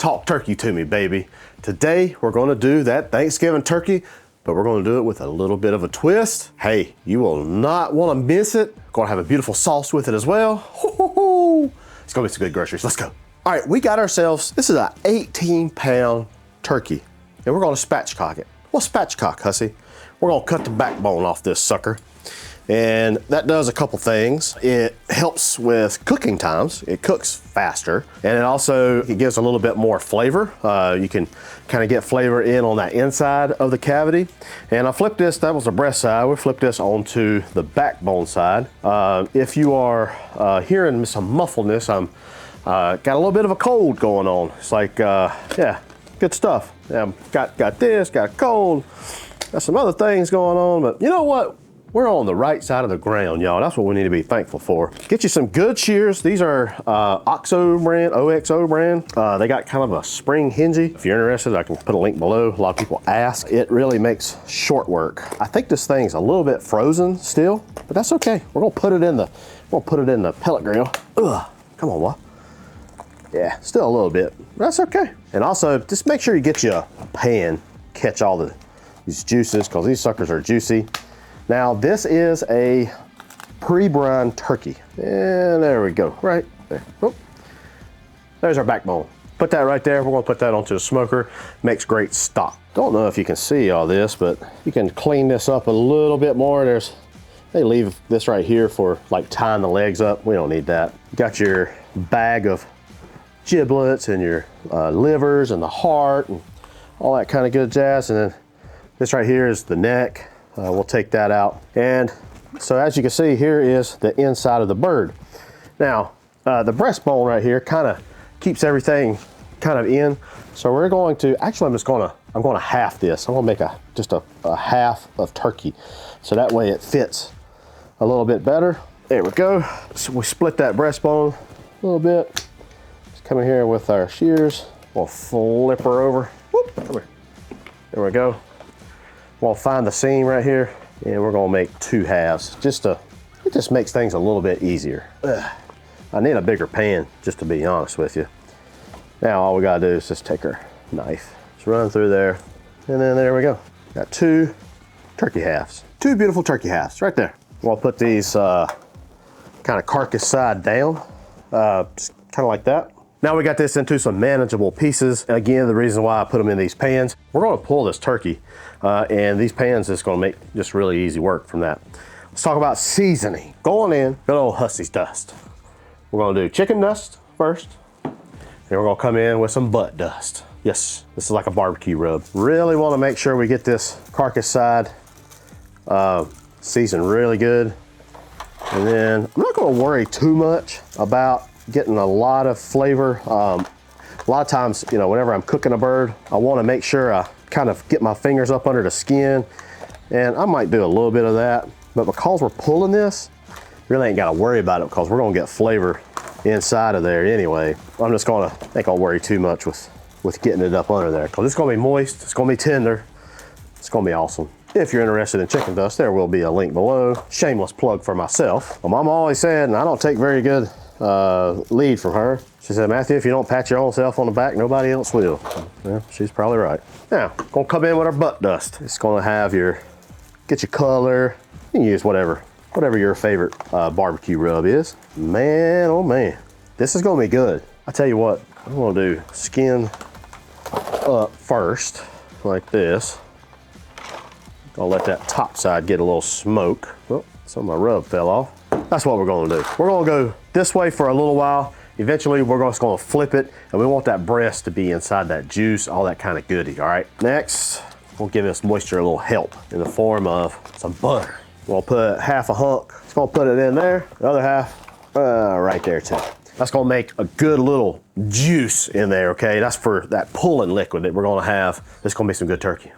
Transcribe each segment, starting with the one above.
Talk turkey to me, baby. Today, we're gonna do that Thanksgiving turkey, but we're gonna do it with a little bit of a twist. Hey, you will not wanna miss it. Gonna have a beautiful sauce with it as well. Ho-ho-ho. It's gonna be some good groceries, let's go. All right, we got ourselves, this is an 18-pound turkey, and we're gonna spatchcock it. Well, spatchcock, hussy. We're gonna cut the backbone off this sucker. And that does a couple things. It helps with cooking times. It cooks faster. And it gives a little bit more flavor. You can kind of get flavor in on that inside of the cavity. And I flipped this, that was the breast side. We flipped this onto the backbone side. If you are hearing some muffledness, I'm got a little bit of a cold going on. It's like, yeah, good stuff. Yeah, got this, got a cold. Got some other things going on, but you know what? We're on the right side of the ground, y'all. That's what we need to be thankful for. Get you some good shears. These are OXO brand. They got kind of a spring hingy. If you're interested, I can put a link below. A lot of people ask. It really makes short work. I think this thing's a little bit frozen still, but that's okay. We're gonna put it in the pellet grill. Ugh, come on, boy. Yeah, still a little bit. That's okay. And also, just make sure you get you a pan, catch all these juices, because these suckers are juicy. Now, this is a pre-brined turkey. And there we go, right there. Oh, there's our backbone. Put that right there. We're gonna put that onto the smoker. Makes great stock. Don't know if you can see all this, but you can clean this up a little bit more. They leave this right here for like tying the legs up. We don't need that. You got your bag of giblets and your livers and the heart and all that kind of good jazz. And then this right here is the neck. We'll take that out. And so as you can see, here is the inside of the bird. Now, the breastbone right here kind of keeps everything kind of in. So we're going to, actually I'm gonna half this. I'm gonna make just a half of turkey. So that way it fits a little bit better. There we go. So we split that breastbone a little bit. Just come in here with our shears. We'll flip her over. Whoop, come here. There we go. We'll find the seam right here, and we're gonna make 2 halves. It just makes things a little bit easier. Ugh. I need a bigger pan, just to be honest with you. Now all we gotta do is just take our knife, just run through there, and then there we go. Got 2 turkey halves. 2 beautiful turkey halves, right there. We'll put these kind of carcass side down, just kind of like that. Now we got this into some manageable pieces. And again, the reason why I put them in these pans, we're gonna pull this turkey, and these pans is gonna make just really easy work from that. Let's talk about seasoning. Going in, good old Hussey's dust. We're gonna do chicken dust first, and we're gonna come in with some butt dust. Yes, this is like a barbecue rub. Really wanna make sure we get this carcass side seasoned really good. And then I'm not gonna worry too much about getting a lot of flavor. A lot of times, you know, whenever I'm cooking a bird, I want to make sure I kind of get my fingers up under the skin, and I might do a little bit of that, but because we're pulling this, really ain't got to worry about it because we're going to get flavor inside of there anyway. I'm just going to, ain't going to worry too much with getting it up under there because it's going to be moist, it's going to be tender, it's going to be awesome. If you're interested in chicken dust, there will be a link below. Shameless plug for myself. My mom always said, and I don't take very good lead from her. She said, Matthew, if you don't pat your own self on the back, nobody else will. Yeah, she's probably right. Now, gonna come in with our butt dust. It's gonna have get your color. You can use whatever your favorite barbecue rub is. Man, oh man, this is gonna be good. I tell you what, I'm gonna do skin up first, like this. Gonna let that top side get a little smoke. Oh, some of my rub fell off. That's what we're gonna do. We're gonna go this way for a little while. Eventually, we're just gonna flip it, and we want that breast to be inside that juice, all that kind of goodie, all right? Next, we'll give this moisture a little help in the form of some butter. We'll put half a hunk. Just gonna put it in there. The other half, right there too. That's gonna make a good little juice in there, okay? That's for that pulling liquid that we're gonna have. This is gonna be some good turkey.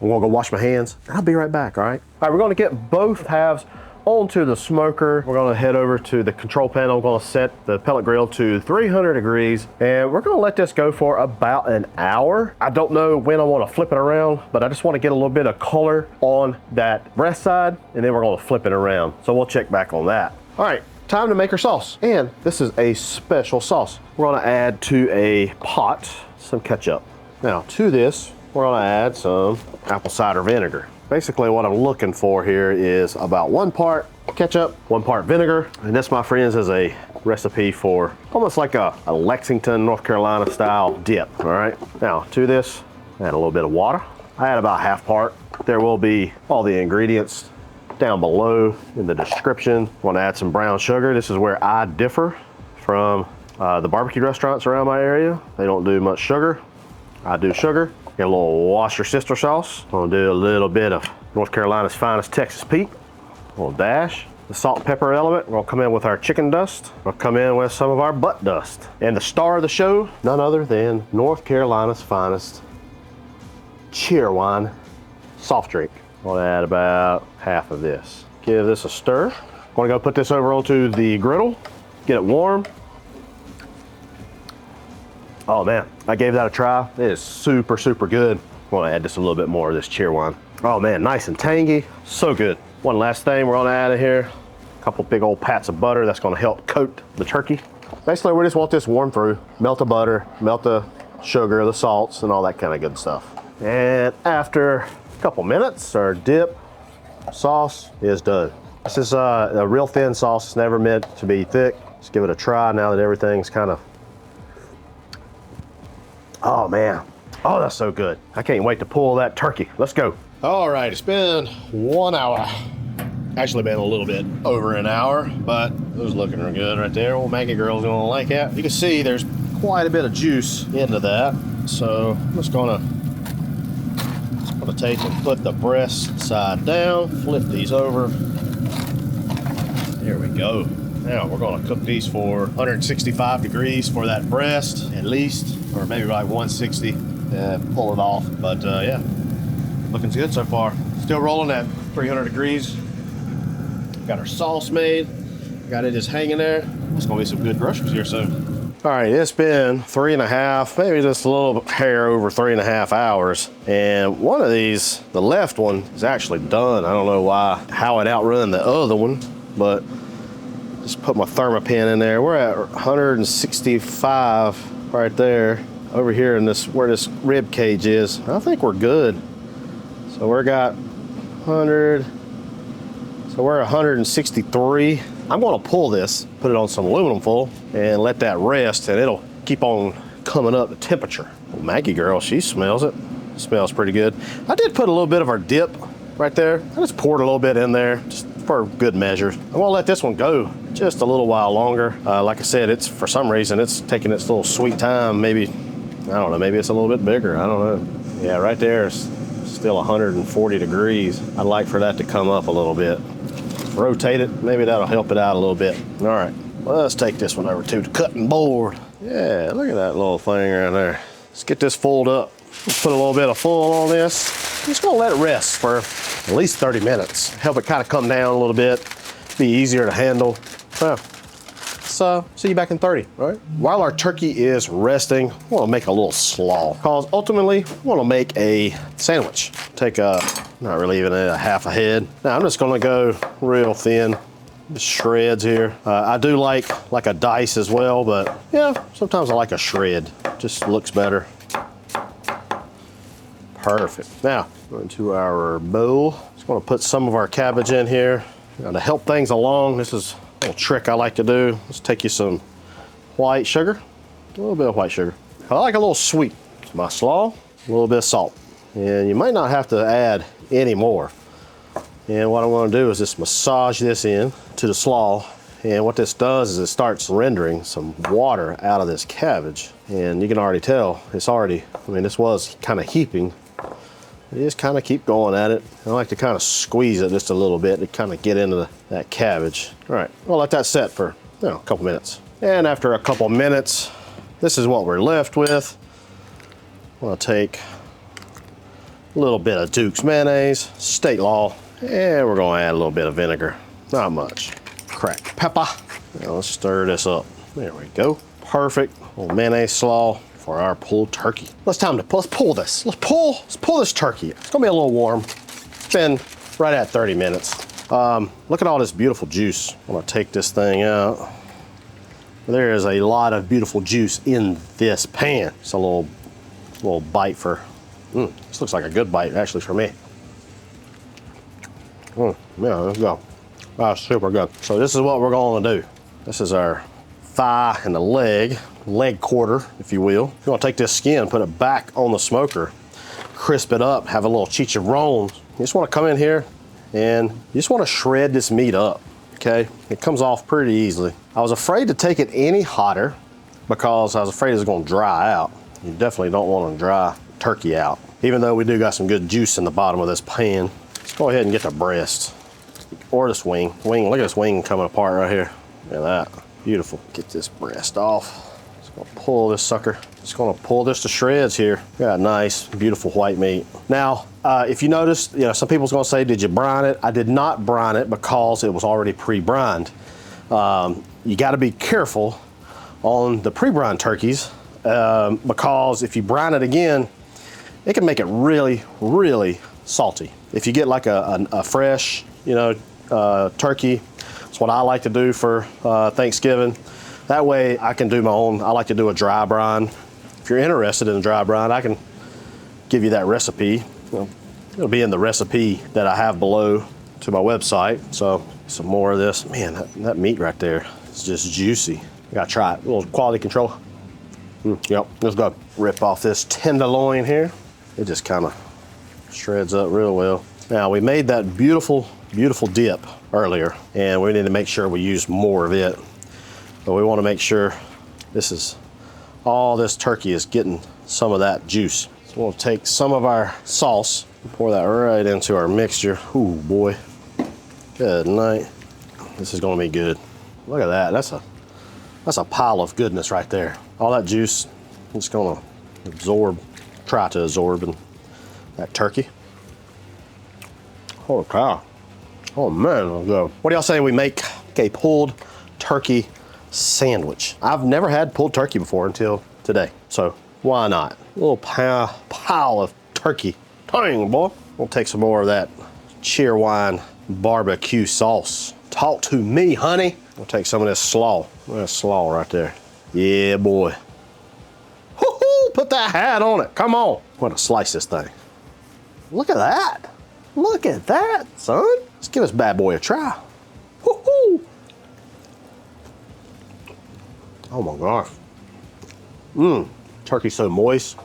I'm gonna go wash my hands. I'll be right back, all right? All right, we're gonna get both halves onto the smoker. We're gonna head over to the control panel. We're gonna set the pellet grill to 300 degrees, and we're gonna let this go for about an hour. I don't know when I wanna flip it around, but I just wanna get a little bit of color on that breast side, and then we're gonna flip it around. So we'll check back on that. All right, time to make our sauce. And this is a special sauce. We're gonna add to a pot some ketchup. Now to this, we're gonna add some apple cider vinegar. Basically what I'm looking for here is about 1 part ketchup, 1 part vinegar. And this, my friends, is a recipe for almost like a Lexington, North Carolina style dip, all right? Now to this, add a little bit of water. I add about 1/2 part. There will be all the ingredients down below in the description. I want to add some brown sugar. This is where I differ from the barbecue restaurants around my area. They don't do much sugar. I do sugar. Get a little Worcestershire sauce. I'm gonna do a little bit of North Carolina's finest Texas Pete. A little dash. The salt and pepper element, we're gonna come in with our chicken dust. We'll come in with some of our butt dust. And the star of the show, none other than North Carolina's finest Cheerwine soft drink. I'm gonna add about 1/2 of this. Give this a stir. I'm gonna go put this over onto the griddle, get it warm. Oh man, I gave that a try. It is super, super good. I'm gonna add just a little bit more of this Cheerwine. Oh man, nice and tangy, so good. One last thing we're gonna add in here, a couple big old pats of butter that's gonna help coat the turkey. Basically, we just want this warm through. Melt the butter, melt the sugar, the salts, and all that kind of good stuff. And after a couple minutes, our dip sauce is done. This is a real thin sauce. It's never meant to be thick. Let's give it a try now that everything's kind of, oh man. Oh, that's so good. I can't wait to pull that turkey. Let's go. All right, it's been 1 hour. Actually been a little bit over an hour, but it was looking real good right there. Old Maggie girl's gonna like it. You can see there's quite a bit of juice into that. So I'm just gonna take and put the breast side down, flip these over. There we go. Now we're gonna cook these for 165 degrees for that breast, at least, or maybe like 160, pull it off. But yeah, looking good so far. Still rolling at 300 degrees. Got our sauce made. Got it just hanging there. It's gonna be some good groceries here soon. All right, it's been 3.5, maybe just a little hair over 3.5 hours. And one of these, the left one, is actually done. I don't know how it outrun the other one, but just put my thermopin in there. We're at 165 right there. Over here in this, where this rib cage is, I think we're good. So we're got 100, so we're 163. I'm gonna pull this, put it on some aluminum foil, and let that rest, and it'll keep on coming up the temperature. Well, Maggie girl, she smells it. It smells pretty good. I did put a little bit of our dip right there. I just poured a little bit in there, just for good measure. I'm gonna let this one go just a little while longer. Like I said, it's, for some reason, it's taking its little sweet time. Maybe, I don't know, maybe it's a little bit bigger, I don't know. Yeah, right there is still 140 degrees. I'd like for that to come up a little bit. Rotate it, maybe that'll help it out a little bit. All right, well, let's take this one over to the cutting board. Yeah, look at that little thing right there. Let's get this folded up. Let's put a little bit of foil on this. I'm just gonna let it rest for at least 30 minutes. Help it kind of come down a little bit, be easier to handle. So, see you back in 30, all right? While our turkey is resting, I wanna make a little slaw, because ultimately, I wanna make a sandwich. Take not really even a half a head. Now I'm just gonna go real thin, just shreds here. I do like a dice as well, but yeah, sometimes I like a shred. Just looks better. Perfect. Now, into our bowl. Just gonna put some of our cabbage in here. Now, to help things along, this is a little trick I like to do. Let's take you some white sugar, a little bit of white sugar. I like a little sweet. It's my slaw, a little bit of salt. And you might not have to add any more. And what I want to do is just massage this in to the slaw. And what this does is it starts rendering some water out of this cabbage. And you can already tell it's already, I mean, this was kind of heaping. You just kind of keep going at it. I like to kind of squeeze it just a little bit to kind of get into that cabbage. All right, we'll let that set for a couple minutes. And after a couple minutes, this is what we're left with. I'm gonna take a little bit of Duke's mayonnaise, state law, and we're gonna add a little bit of vinegar. Not much. Cracked pepper. Now let's stir this up. There we go. Perfect. A little mayonnaise slaw for our pulled turkey. Let's pull this. Let's pull this turkey. It's gonna be a little warm. It's been right at 30 minutes. Look at all this beautiful juice. I'm gonna take this thing out. There is a lot of beautiful juice in this pan. It's a little bite for, this looks like a good bite actually for me. Yeah, let's go. That's super good. So this is what we're gonna do. This is our thigh and the leg quarter, if you will. You're gonna take this skin, put it back on the smoker, crisp it up, have a little chicharron. You just wanna come in here and you just wanna shred this meat up, okay? It comes off pretty easily. I was afraid to take it any hotter because I was afraid it was gonna dry out. You definitely don't wanna dry turkey out. Even though we do got some good juice in the bottom of this pan. Let's go ahead and get the breast or this wing. Look at this wing coming apart right here. Look at that, beautiful. Get this breast off. Just gonna pull this sucker. Just gonna pull this to shreds here. Got nice, beautiful white meat. Now, if you noticed, some people's gonna say, did you brine it? I did not brine it because it was already pre-brined. You gotta be careful on the pre-brined turkeys because if you brine it again, it can make it really, really salty. If you get like a fresh, turkey, that's what I like to do for Thanksgiving. That way I can do my own, I like to do a dry brine. If you're interested in a dry brine, I can give you that recipe. It'll be in the recipe that I have below to my website. So some more of this. Man, that meat right there is just juicy. I gotta try it. A little quality control. Yep, let's go. Rip off this tenderloin here. It just kind of shreds up real well. Now we made that beautiful, beautiful dip earlier, and we need to make sure we use more of it. But we want to make sure all this turkey is getting some of that juice. So we'll take some of our sauce and pour that right into our mixture. Ooh boy, good night. This is gonna be good. Look at that, that's a pile of goodness right there. All that juice, it's gonna try to absorb in that turkey. Holy cow. Oh man, let's go. What do y'all say we make a pulled turkey sandwich? I've never had pulled turkey before until today, so why not? A little pile of turkey. Dang, boy. We'll take some more of that Cheerwine BBQ sauce. Talk to me, honey. We'll take some of this slaw. That's slaw right there. Yeah, boy. Woo-hoo, put that hat on it. Come on. I'm gonna slice this thing. Look at that. Look at that, son. Let's give this bad boy a try. Woo-hoo. Oh my gosh. Turkey's so moist.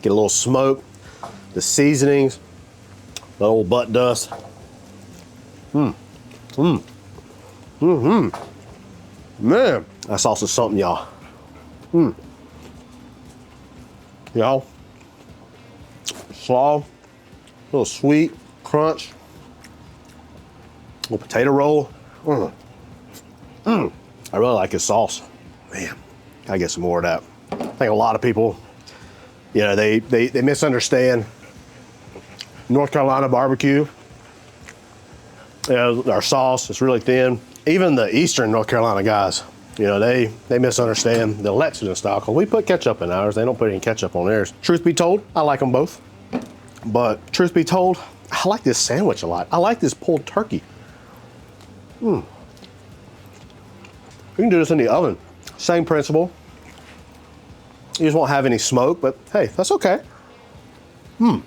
Get a little smoke. The seasonings. The old butt dust. Man, that's also something, y'all. Y'all. Slaw. A little sweet, crunch. A little potato roll. I really like this sauce. Man, gotta get some more of that. I think a lot of people, they misunderstand North Carolina barbecue. Our sauce is really thin. Even the Eastern North Carolina guys, they misunderstand the Lexington style because we put ketchup in ours. They don't put any ketchup on theirs. Truth be told, I like them both. But truth be told, I like this sandwich a lot. I like this pulled turkey. You can do this in the oven. Same principle. You just won't have any smoke, but hey, that's okay. That's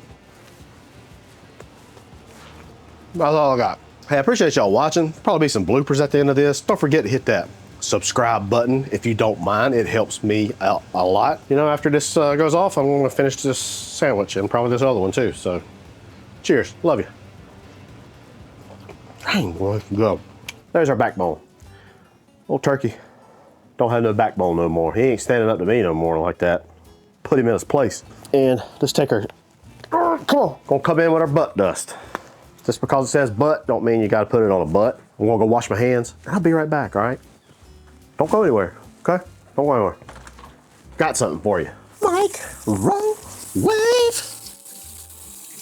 all I got. Hey, I appreciate y'all watching. Probably be some bloopers at the end of this. Don't forget to hit that subscribe button if you don't mind. It helps me out a lot. After this goes off, I'm gonna finish this sandwich and probably this other one too. So, cheers, love you. Dang, boy, go. There's our backbone. Old turkey don't have no backbone no more. He ain't standing up to me no more like that. Put him in his place. And let's take our, come on, gonna come in with our butt dust. Just because it says butt don't mean you gotta put it on a butt. I'm gonna go wash my hands. I'll be right back, all right? Don't go anywhere, okay? Don't go anywhere. Got something for you. Mike, roll, wave.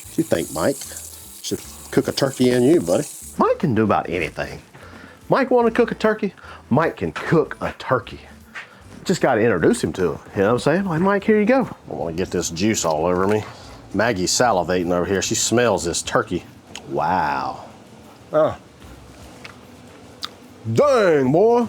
What you think, Mike? Should cook a turkey in you, buddy. Mike can do about anything. Mike wanna cook a turkey? Mike can cook a turkey. Just gotta introduce him to it. You know what I'm saying? Like, Mike, here you go. I wanna get this juice all over me. Maggie's salivating over here. She smells this turkey. Wow. Dang, boy.